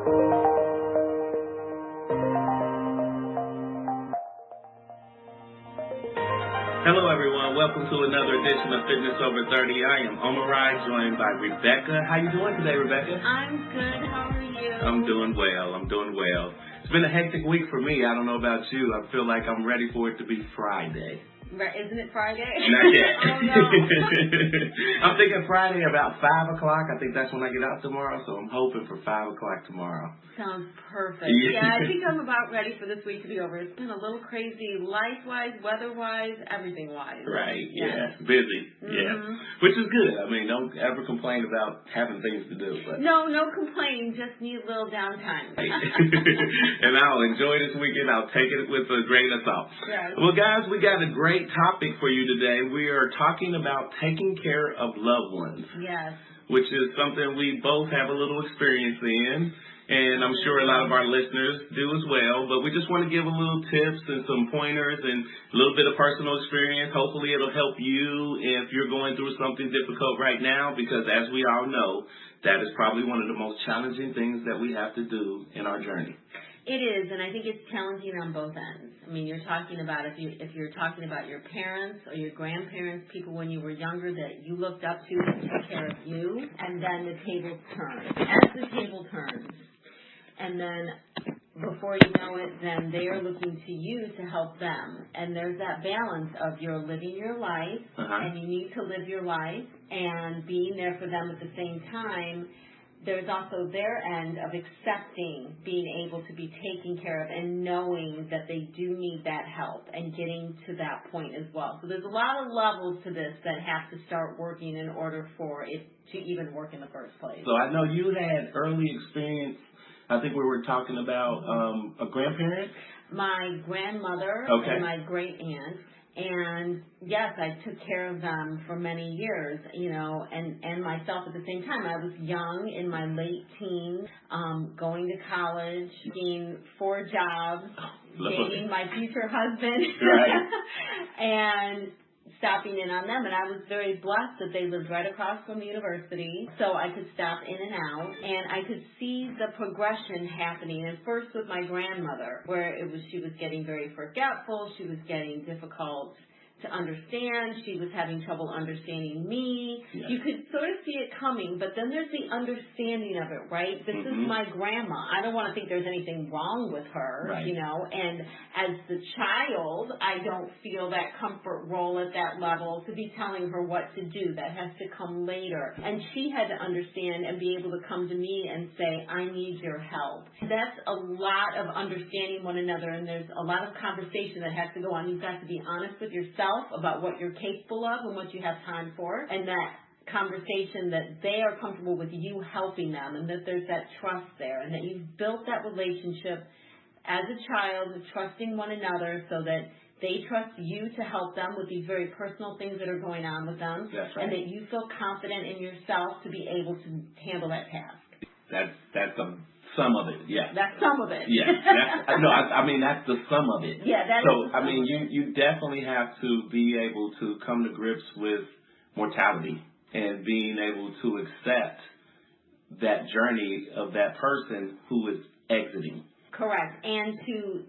Hello, everyone. Welcome to another edition of Fitness Over 30. I am Omari, joined by Rebecca. How you doing today, Rebecca? I'm good. How are you? I'm doing well. It's been a hectic week for me. I don't know about you. I feel like I'm ready for it to be Friday. Isn't it Friday? Not yet. Oh, no. I'm thinking Friday about 5 o'clock. I think that's when I get out tomorrow, so I'm hoping for 5 o'clock tomorrow. Sounds perfect. Yeah. I think I'm about ready for this week to be over. It's been a little crazy life-wise, weather-wise, everything-wise. Right, yeah. Busy, yeah. Which is good. I mean, don't ever complain about having things to do. But No complaining. Just need a little downtime. And I'll enjoy this weekend. I'll take it with a grain of salt. Yes. Well, guys, we got a great topic for you today. We are talking about taking care of loved ones. Yes. Which is something we both have a little experience in, and I'm sure a lot of our listeners do as well. But we just want to give a little tips and some pointers and a little bit of personal experience. Hopefully it'll help you if you're going through something difficult right now, because as we all know, that is probably one of the most challenging things that we have to do in our journey. It is, and I think it's challenging on both ends. I mean, you're talking about if you're talking about your parents or your grandparents, people when you were younger that you looked up to took care of you, and then the tables turn. As the table turns, and then before you know it, then they are looking to you to help them. And there's that balance of you're living your life, and you need to live your life, and being there for them at the same time. There's also their end of accepting being able to be taken care of and knowing that they do need that help and getting to that point as well. So there's a lot of levels to this that have to start working in order for it to even work in the first place. So I know you had early experience. I think we were talking about a grandparent? My grandmother and my great aunt. And yes, I took care of them for many years, and myself at the same time. I was young, in my late teens, going to college, getting 4 jobs, dating my future husband, and stopping in on them. And I was very blessed that they lived right across from the university, so I could stop in and out, and I could see the progression happening. And first with my grandmother, where she was getting very forgetful, she was getting difficult to understand, she was having trouble understanding me. Yes. You could sort of see it coming, but then there's the understanding of it, right? This is my grandma. I don't want to think there's anything wrong with her, and as the child, I don't feel that comfort role at that level to be telling her what to do. That has to come later. And she had to understand and be able to come to me and say, I need your help. That's a lot of understanding one another, and there's a lot of conversation that has to go on. You've got to be honest with yourself about what you're capable of and what you have time for, and that conversation that they are comfortable with you helping them, and that there's that trust there, and that you've built that relationship as a child, trusting one another so that they trust you to help them with these very personal things that are going on with them, and that you feel confident in yourself to be able to handle that task. That's some of it, yeah. That's some of it. Yeah. I mean, that's the sum of it. Yeah, you definitely have to be able to come to grips with mortality and being able to accept that journey of that person who is exiting. Correct. And to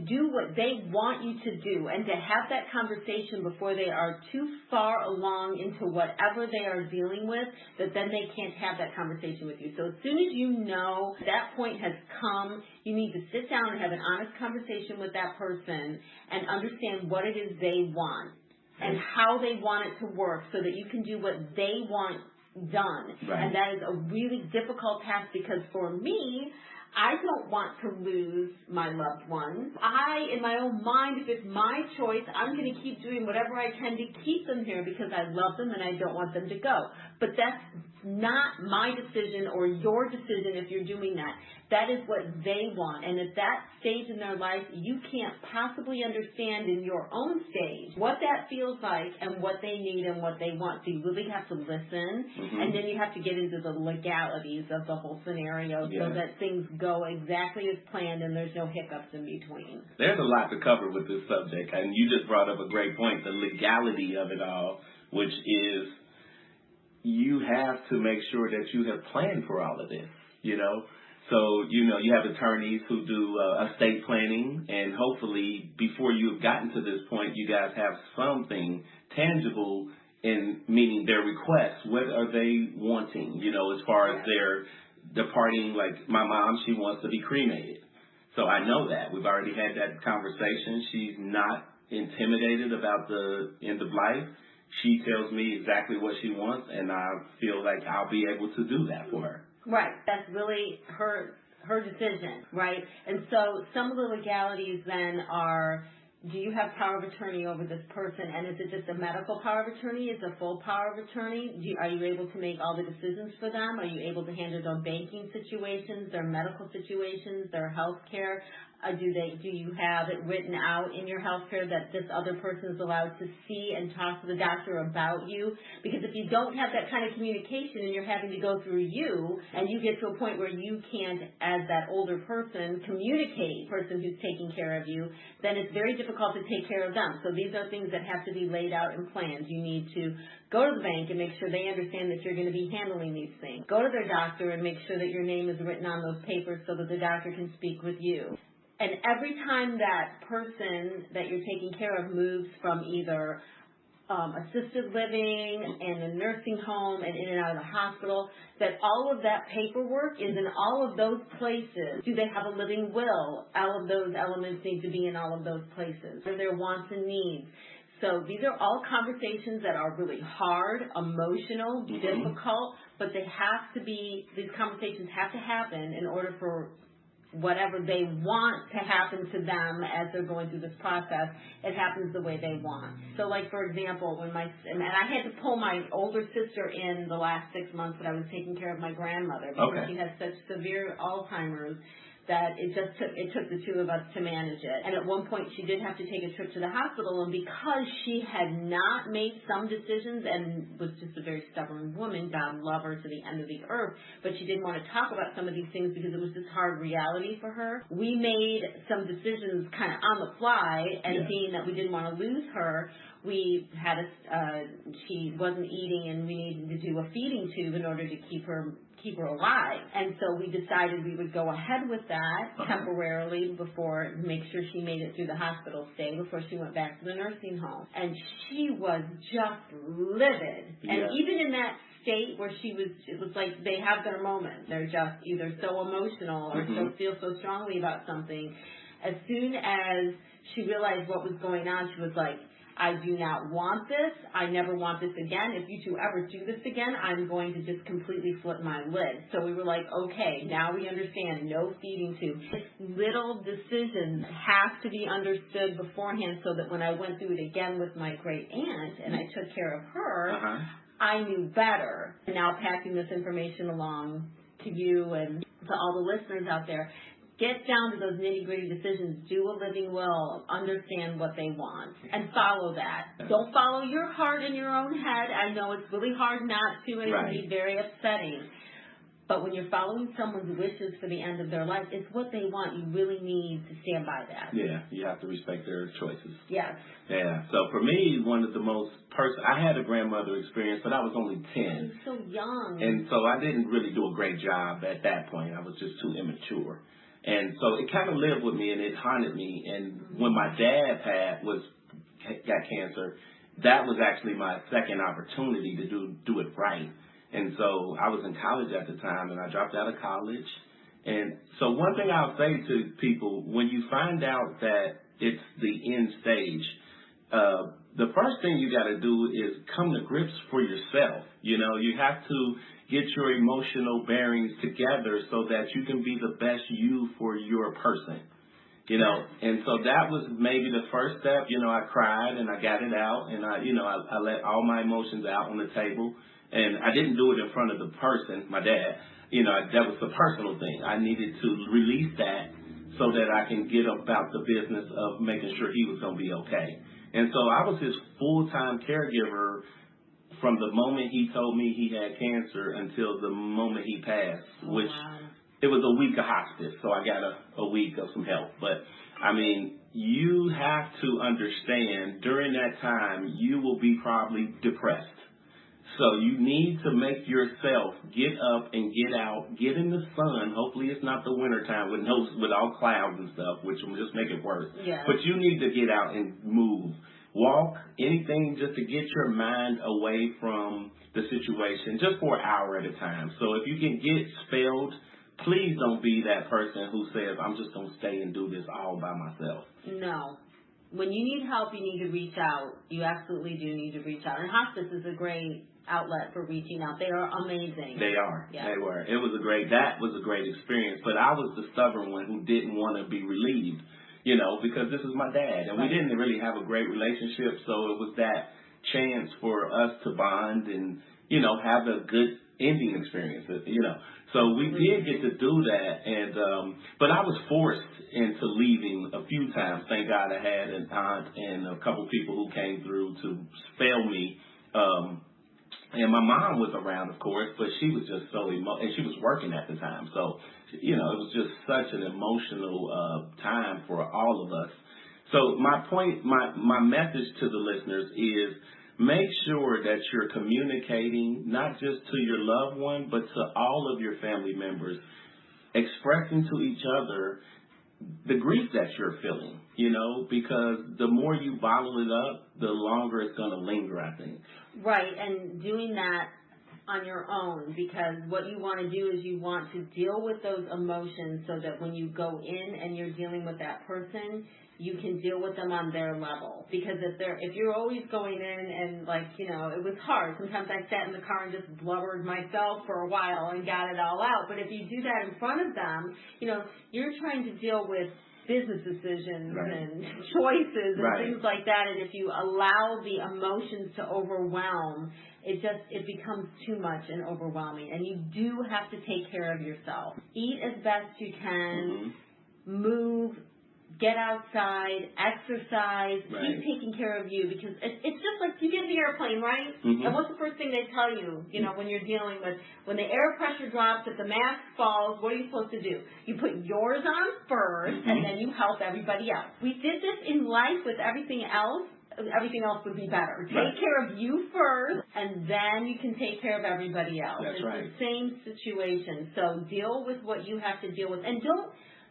do what they want you to do, and to have that conversation before they are too far along into whatever they are dealing with, that then they can't have that conversation with you. So as soon as you know that point has come, you need to sit down and have an honest conversation with that person and understand what it is they want and how they want it to work so that you can do what they want done. And that is a really difficult task, because for me, I don't want to lose my loved ones. In my own mind, if it's my choice, I'm going to keep doing whatever I can to keep them here because I love them and I don't want them to go. But that's not my decision or your decision if you're doing that. That is what they want. And at that stage in their life, you can't possibly understand in your own stage what that feels like and what they need and what they want. So you really have to listen, and then you have to get into the legalities of the whole scenario so that things go exactly as planned and there's no hiccups in between. There's a lot to cover with this subject, and you just brought up a great point, the legality of it all, which is you have to make sure that you have planned for all of this, So, you know, you have attorneys who do estate planning, and hopefully before you've gotten to this point, you guys have something tangible in meaning their requests. What are they wanting, you know, as far as their departing? Like my mom, she wants to be cremated. So I know that. We've already had that conversation. She's not intimidated about the end of life. She tells me exactly what she wants, and I feel like I'll be able to do that for her. Right. That's really her decision, right? And so some of the legalities then are, do you have power of attorney over this person? And is it just a medical power of attorney? Is it a full power of attorney? Are you able to make all the decisions for them? Are you able to handle their banking situations, their medical situations, their health care? Do you have it written out in your health care that this other person is allowed to see and talk to the doctor about you? Because if you don't have that kind of communication and you're having to go through you, and you get to a point where you can't, as that older person, communicate, person who's taking care of you, then it's very difficult to take care of them. So these are things that have to be laid out and planned. You need to go to the bank and make sure they understand that you're going to be handling these things. Go to their doctor and make sure that your name is written on those papers so that the doctor can speak with you. And every time that person that you're taking care of moves from either assisted living and a nursing home and in and out of the hospital, that all of that paperwork is in all of those places. Do they have a living will? All of those elements need to be in all of those places. What are their wants and needs? So these are all conversations that are really hard, emotional, difficult, but these conversations have to happen in order for whatever they want to happen to them as they're going through this process, it happens the way they want. So like, for example, and I had to pull my older sister in the last 6 months that I was taking care of my grandmother because she has such severe Alzheimer's that it took the two of us to manage it. And at one point she did have to take a trip to the hospital, and because she had not made some decisions and was just a very stubborn woman, God love her to the end of the earth, but she didn't want to talk about some of these things because it was this hard reality for her. We made some decisions kind of on the fly, and being that we didn't want to lose her, we had she wasn't eating, and we needed to do a feeding tube in order to keep her alive. And so we decided we would go ahead with that temporarily make sure she made it through the hospital stay before she went back to the nursing home. And she was just livid. And even in that state where it was like they have their moment. They're just either so emotional or feel so strongly about something. As soon as she realized what was going on, she was like, I do not want this. I never want this again. If you two ever do this again, I'm going to just completely flip my lid. So we were like, okay, now we understand. No feeding tube. Little decisions have to be understood beforehand so that when I went through it again with my great aunt and I took care of her, I knew better. And now passing this information along to you and to all the listeners out there, get down to those nitty-gritty decisions. Do a living will. Understand what they want. And follow that. Don't follow your heart in your own head. I know it's really hard not to, and it can be very upsetting. But when you're following someone's wishes for the end of their life, it's what they want. You really need to stand by that. Yeah, you have to respect their choices. Yes. Yeah. So for me, one of the most I had a grandmother experience, but I was only 10. You were so young. And so I didn't really do a great job at that point. I was just too immature. And so it kind of lived with me, and it haunted me. And when my dad got cancer, that was actually my second opportunity to do it right. And so I was in college at the time, and I dropped out of college. And so one thing I'll say to people, when you find out that it's the end stage, the first thing you got to do is come to grips for yourself. You know, you have to get your emotional bearings together so that you can be the best you for your person. You know, and so that was maybe the first step. You know, I cried and I got it out, and I let all my emotions out on the table. And I didn't do it in front of the person, my dad. You know, that was a personal thing. I needed to release that so that I can get about the business of making sure he was going to be okay. And so I was his full-time caregiver from the moment he told me he had cancer until the moment he passed, which it was a week of hospice, so I got a week of some help. But, I mean, you have to understand during that time you will be probably depressed. So you need to make yourself get up and get out, get in the sun. Hopefully it's not the wintertime with all clouds and stuff, which will just make it worse. Yeah. But you need to get out and move. Walk, anything just to get your mind away from the situation, just for an hour at a time. So if you can get expelled, please don't be that person who says, I'm just going to stay and do this all by myself. No. When you need help, you need to reach out. You absolutely do need to reach out. And hospice is a great outlet for reaching out. They are amazing. They are. Yeah. They were. That was a great experience. But I was the stubborn one who didn't want to be relieved, because this is my dad. And we didn't really have a great relationship. So it was that chance for us to bond and, have a good ending experience, So we did get to do that. And, but I was forced into leaving a few times. Thank God I had an aunt and a couple people who came through to spell me. And my mom was around, of course, but she was just so and she was working at the time. So, it was just such an emotional time for all of us. So my point, my message to the listeners is make sure that you're communicating not just to your loved one, but to all of your family members, expressing to each other the grief that you're feeling, because the more you bottle it up, the longer it's going to linger, I think. Right, and doing that on your own, because what you want to do is you want to deal with those emotions so that when you go in and you're dealing with that person, you can deal with them on their level. Because if you're always going in and it was hard. Sometimes I sat in the car and just blubbered myself for a while and got it all out. But if you do that in front of them, you're trying to deal with business decisions and choices and things like that. And if you allow the emotions to overwhelm, it becomes too much and overwhelming. And you do have to take care of yourself. Eat as best you can, move, get outside, exercise, keep taking care of you, because it's just like you get in the airplane, right? And what's the first thing they tell you, when you're dealing with, when the air pressure drops, if the mask falls, what are you supposed to do? You put yours on first, and then you help everybody else. We did this in life with everything else would be better. Take care of you first, and then you can take care of everybody else. That's it's the same situation. So deal with what you have to deal with, and don't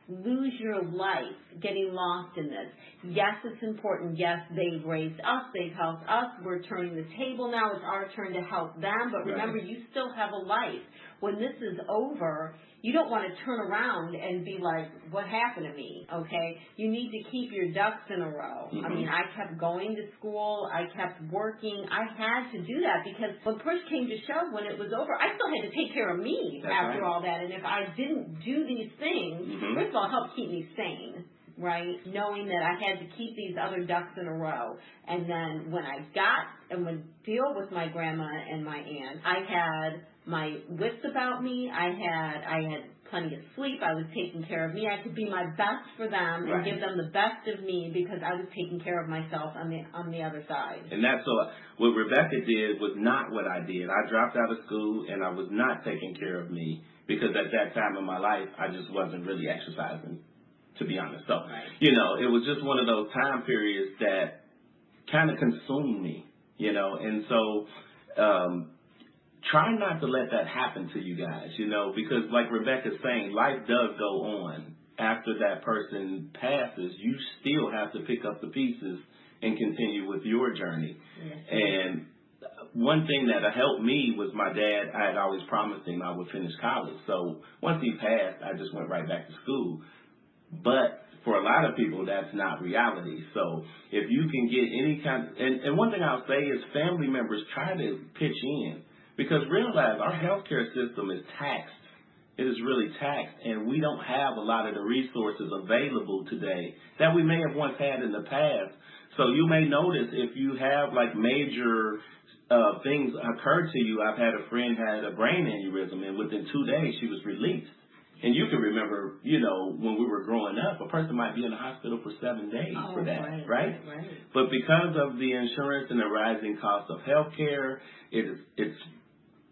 lose your life getting lost in this. Yes, it's important. Yes, they've raised us. They've helped us. We're turning the table now. It's our turn to help them. But remember, you still have a life. When this is over, you don't want to turn around and be like, what happened to me, okay? You need to keep your ducks in a row. I mean, I kept going to school. I kept working. I had to do that because when push came to shove, when it was over, I still had to take care of me after all that. And if I didn't do these things, first of all, it helped keep me sane, right? Knowing that I had to keep these other ducks in a row. And then when I would deal with my grandma and my aunt, I had my wits about me. I had plenty of sleep. I was taking care of me. I could be my best for them and give them the best of me because I was taking care of myself on the other side. And that's what Rebecca did was not what I did. I dropped out of school and I was not taking care of me because at that time in my life I just wasn't really exercising, to be honest. So, it was just one of those time periods that kind of consumed me, and so try not to let that happen to you guys, because like Rebecca's saying, life does go on. After that person passes, you still have to pick up the pieces and continue with your journey. And one thing that helped me was my dad. I had always promised him I would finish college. So once he passed, I just went right back to school. But for a lot of people, that's not reality. So if you can get any kind and one thing I'll say is family members try to pitch in. Because realize our healthcare system is taxed. It is really taxed, and we don't have a lot of the resources available today that we may have once had in the past. So you may notice if you have major things occur to you. I've had a friend had a brain aneurysm, and within 2 days she was released. And you can remember, when we were growing up, a person might be in the hospital for 7 days for that, right? But because of the insurance and the rising cost of healthcare,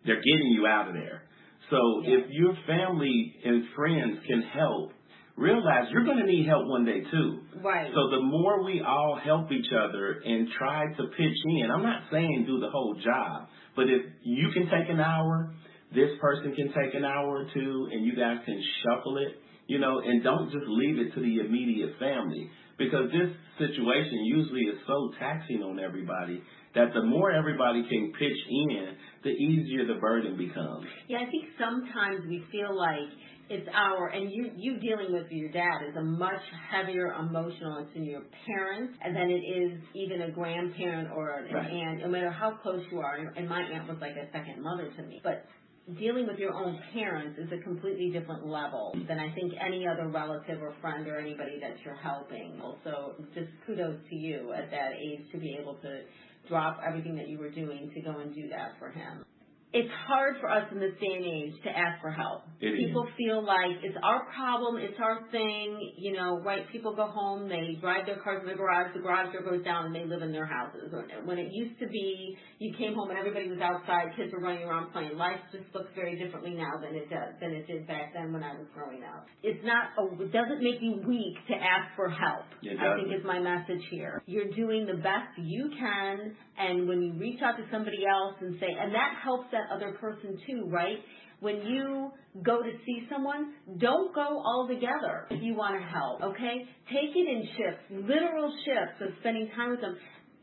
they're getting you out of there. So if your family and friends can help, realize you're going to need help one day too. Right. So the more we all help each other and try to pitch in, I'm not saying do the whole job, but if you can take an hour, this person can take an hour or two, and you guys can shuffle it, and don't just leave it to the immediate family, because this situation usually is so taxing on everybody that the more everybody can pitch in, the easier the burden becomes. Yeah, I think sometimes we feel like it's and you dealing with your dad is a much heavier emotional to your parents than it is even a grandparent or an aunt, no matter how close you are. And my aunt was like a second mother to me. But dealing with your own parents is a completely different level than I think any other relative or friend or anybody that you're helping. So just kudos to you at that age to be able to drop everything that you were doing to go and do that for him. It's hard for us in this day and age to ask for help. People feel like it's our problem, it's our thing, right? People go home, they drive their cars in the garage door goes down, and they live in their houses. When it used to be, you came home and everybody was outside, kids were running around playing. Life just looks very differently now than it did back then when I was growing up. It doesn't make you weak to ask for help. I think is my message here. You're doing the best you can, and when you reach out to somebody else and say, and that helps that other person too, right? When you go to see someone, don't go all together if you want to help, okay? Take it in shifts, literal shifts of spending time with them.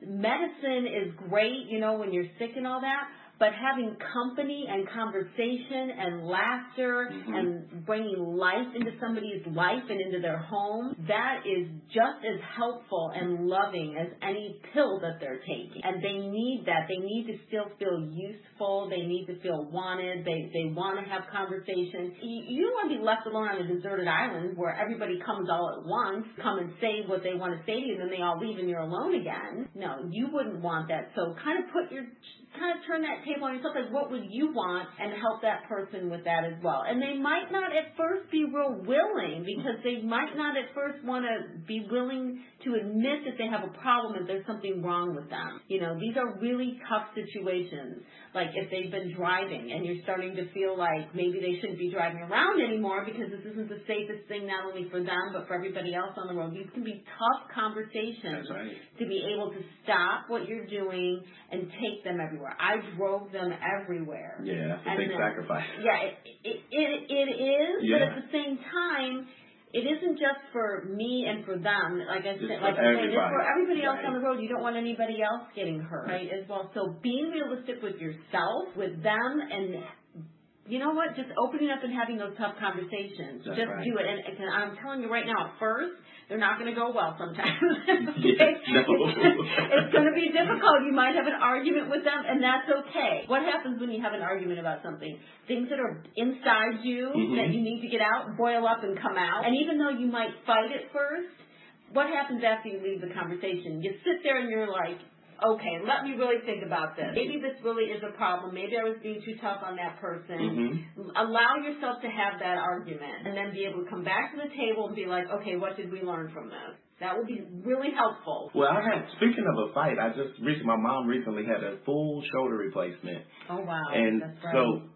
Medicine is great, when you're sick and all that, but having company and conversation and laughter and bringing life into somebody's life and into their home, that is just as helpful and loving as any pill that they're taking. And they need that. They need to still feel useful. They need to feel wanted. They want to have conversations. You don't want to be left alone on a deserted island where everybody comes all at once, come and say what they want to say to you, and then they all leave and you're alone again. No, you wouldn't want that. So kind of turn that table on yourself, like what would you want, and help that person with that as well. And they might not at first be real willing, because they might not at first want to be willing to admit that they have a problem, that there's something wrong with them. These are really tough situations. Like if they've been driving and you're starting to feel like maybe they shouldn't be driving around anymore because this isn't the safest thing not only for them but for everybody else on the road. These can be tough conversations to be able to stop what you're doing and take them everywhere. I drove them everywhere. Yeah, that's a big sacrifice. Yeah, it is, but at the same time, it isn't just for me and for them. Like I said, it's for everybody else on the road. You don't want anybody else getting hurt, right? As well. So being realistic with yourself, with them, and you know what? Just opening up and having those tough conversations. Do it. And I'm telling you right now, at first, they're not going to go well sometimes. It's going to be difficult. You might have an argument with them, and that's okay. What happens when you have an argument about something? Things that are inside you that you need to get out, boil up and come out. And even though you might fight at first, what happens after you leave the conversation? You sit there and you're like, okay, let me really think about this. Maybe this really is a problem. Maybe I was being too tough on that person. Allow yourself to have that argument and then be able to come back to the table and be like, okay, what did we learn from this? That would be really helpful. Well, speaking of a fight, my mom recently had a full shoulder replacement. Oh, wow. And that's right. So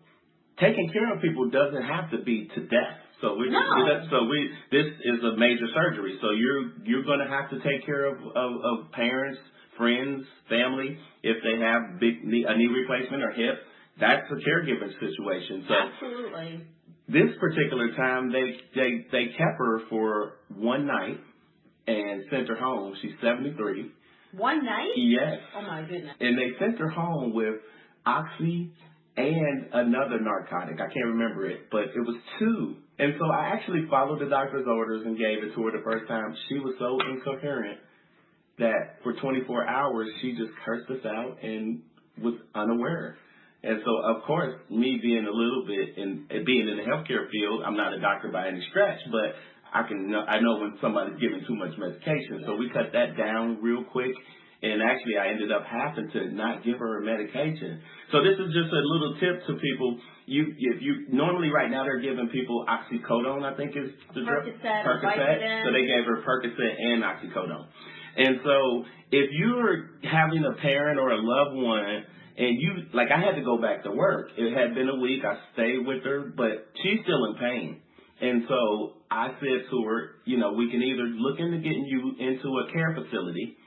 taking care of people doesn't have to be to death. This is a major surgery. So you're going to have to take care of parents, friends, family. If they have a knee replacement or hip, that's a caregiving situation. So absolutely. This particular time, they kept her for one night and sent her home. She's 73. One night? Yes. Oh my goodness. And they sent her home with Oxy and another narcotic. I can't remember it, but it was two. And so I actually followed the doctor's orders and gave it to her the first time. She was so incoherent that for 24 hours she just cursed us out and was unaware. And so, of course, me being a little bit being in the healthcare field, I'm not a doctor by any stretch, but I know when somebody's giving too much medication. So we cut that down real quick. And actually, I ended up having to not give her medication. So this is just a little tip to people. If you normally right now they're giving people oxycodone, I think is the drug. Percocet. So they gave her Percocet and oxycodone. And so if you're having a parent or a loved one, and I had to go back to work. It had been a week. I stayed with her, but she's still in pain. And so I said to her, we can either look into getting you into a care facility,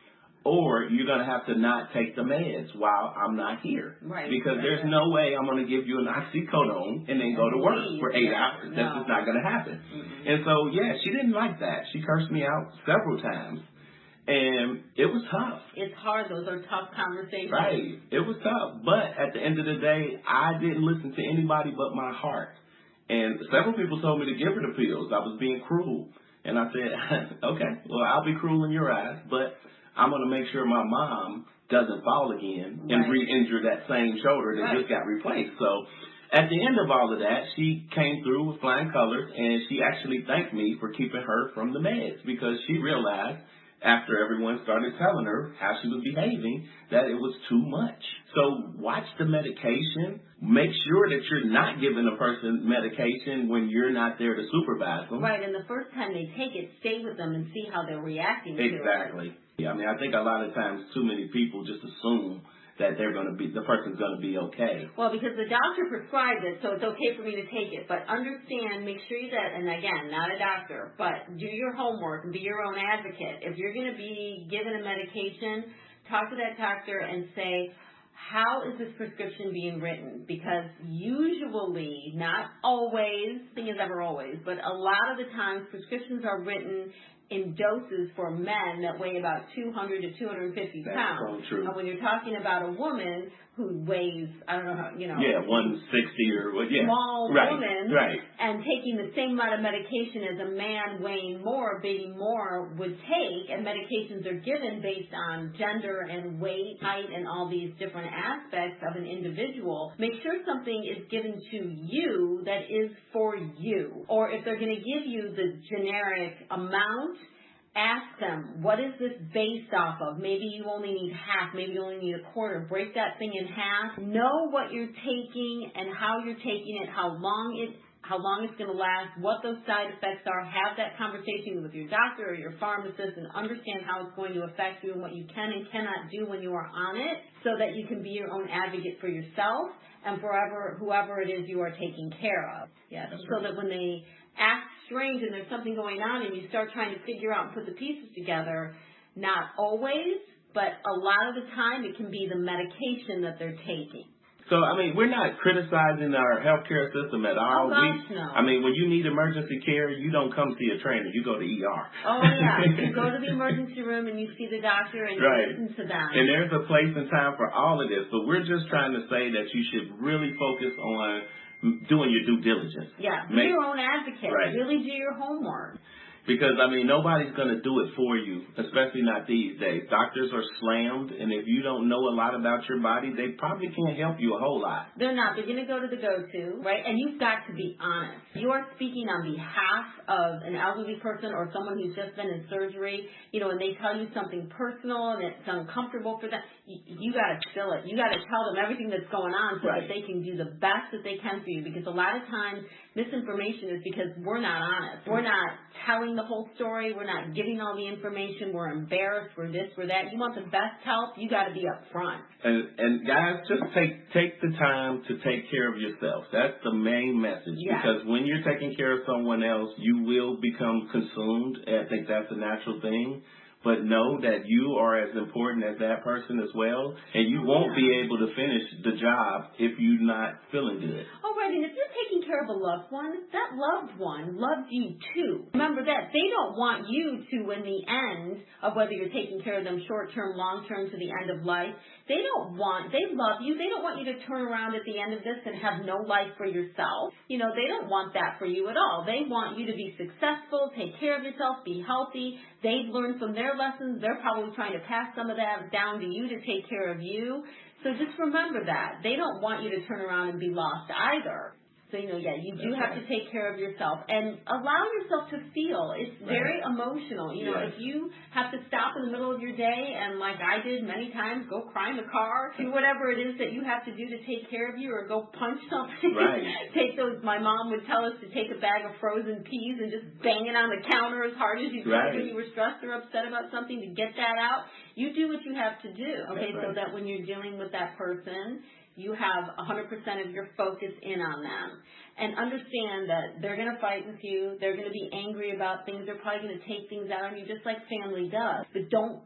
or you're going to have to not take the meds while I'm not here. Right. Because there's no way I'm going to give you an oxycodone and then go to work for 8 hours. That's just not going to happen. Mm-hmm. And so, she didn't like that. She cursed me out several times. And it was tough. It's hard. Those are tough conversations. Right. It was tough. But at the end of the day, I didn't listen to anybody but my heart. And several people told me to give her the pills. I was being cruel. And I said, okay, well, I'll be cruel in your eyes, but I'm going to make sure my mom doesn't fall again and re-injure that same shoulder that just got replaced. So at the end of all of that, she came through with flying colors, and she actually thanked me for keeping her from the meds, because she realized after everyone started telling her how she was behaving that it was too much. So watch the medication. Make sure that you're not giving a person medication when you're not there to supervise them. Right, and the first time they take it, stay with them and see how they're reacting to it. Exactly. Yeah, I mean, I think a lot of times too many people just assume that the person's going to be okay. Well, because the doctor prescribed it, so it's okay for me to take it. But understand, make sure that, and again, not a doctor, but do your homework and be your own advocate. If you're going to be given a medication, talk to that doctor and say, how is this prescription being written? Because usually, not always, thing is ever always, but a lot of the times prescriptions are written in doses for men that weigh about 200 to 250 pounds. That's so true. And when you're talking about a woman who weighs, I don't know how, 160 or what, small woman, right, and taking the same amount of medication as a man weighing more, being more would take, and medications are given based on gender and weight, height, and all these different aspects of an individual. Make sure something is given to you that is for you. Or if they're going to give you the generic amount, ask them, what is this based off of? Maybe you only need half, maybe you only need a quarter. Break that thing in half. Know what you're taking and how you're taking it, how long it's going to last, what those side effects are. Have that conversation with your doctor or your pharmacist and understand how it's going to affect you and what you can and cannot do when you are on it, so that you can be your own advocate for yourself and for whoever it is you are taking care of. Yeah, so that when they act strange and there's something going on and you start trying to figure out and put the pieces together, not always, but a lot of the time it can be the medication that they're taking. So, I mean, we're not criticizing our healthcare system at all. Oh, gosh, no. I mean, when you need emergency care, you don't come see a trainer. You go to ER. Oh, yeah. You go to the emergency room and you see the doctor and you listen to them. And there's a place and time for all of this. But we're just trying to say that you should really focus on doing your due diligence. Yeah, be your own advocate. Right. Really do your homework. Because, I mean, nobody's going to do it for you, especially not these days. Doctors are slammed, and if you don't know a lot about your body, they probably can't help you a whole lot. They're not. They're going to go to the go-to, right? And you've got to be honest. You are speaking on behalf of an elderly person or someone who's just been in surgery, and they tell you something personal and it's uncomfortable for them. You got to spill it. You got to tell them everything that's going on so that they can do the best that they can for you. Because a lot of times, misinformation is because we're not honest. We're not telling the whole story. We're not giving all the information. We're embarrassed. We're this, we're that. You want the best help, you got to be up front. And guys, just take the time to take care of yourself. That's the main message. Yes. Because when you're taking care of someone else, you will become consumed. I think that's a natural thing. But know that you are as important as that person as well, and you won't be able to finish the job if you're not feeling good. Oh, right, and if you're taking care of a loved one, that loved one loves you too. Remember that. They don't want you to, in the end of whether you're taking care of them short-term, long-term, to the end of life, they love you. They don't want you to turn around at the end of this and have no life for yourself. They don't want that for you at all. They want you to be successful, take care of yourself, be healthy. They've learned from their lessons. They're probably trying to pass some of that down to you to take care of you. So just remember that. They don't want you to turn around and be lost either. So, you do have to take care of yourself and allow yourself to feel. It's very emotional. If you have to stop in the middle of your day and, like I did many times, go cry in the car, do whatever it is that you have to do to take care of you, or go punch something. Right. My mom would tell us to take a bag of frozen peas and just bang it on the counter as hard as you could when you were stressed or upset about something to get that out. You do what you have to do, okay, so that when you're dealing with that person, you have 100% of your focus in on them. and understand that they're going to fight with you. They're going to be angry about things. They're probably going to take things out on you just like family does. But don't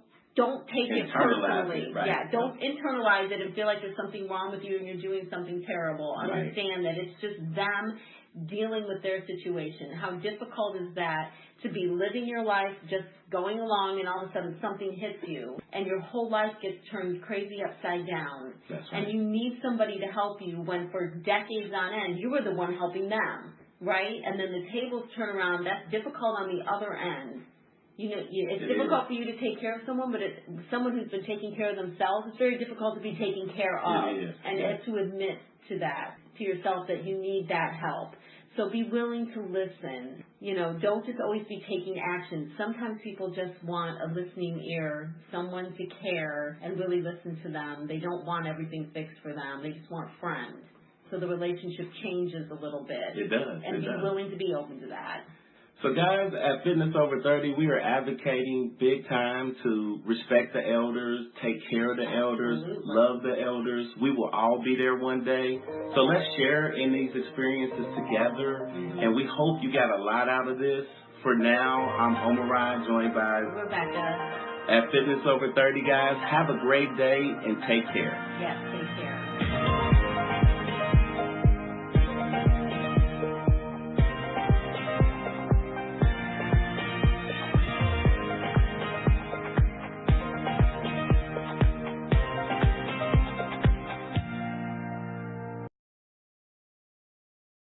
take it personally. Right. Yeah, don't internalize it and feel like there's something wrong with you and you're doing something terrible. Understand that it's just them dealing with their situation. How difficult is that to be living your life just going along and all of a sudden something hits you and your whole life gets turned crazy upside down. That's right. And you need somebody to help you when for decades on end you were the one helping them, right? And then the tables turn around. That's difficult on the other end. You know, it's difficult for you to take care of someone, but someone who's been taking care of themselves, it's very difficult to be taken care of. And it's to admit to that, to yourself, that you need that help. So be willing to listen. You know, don't just always be taking action. Sometimes people just want a listening ear, someone to care and really listen to them. They don't want everything fixed for them. They just want friends. So the relationship changes a little bit. It does. And be willing to be open to that. So guys, at Fitness Over 30, we are advocating big time to respect the elders, take care of the elders, love the elders. We will all be there one day. So let's share in these experiences together. And we hope you got a lot out of this. For now, I'm Omari, joined by Rebecca. At Fitness Over 30, guys, have a great day and take care. Yes, take care.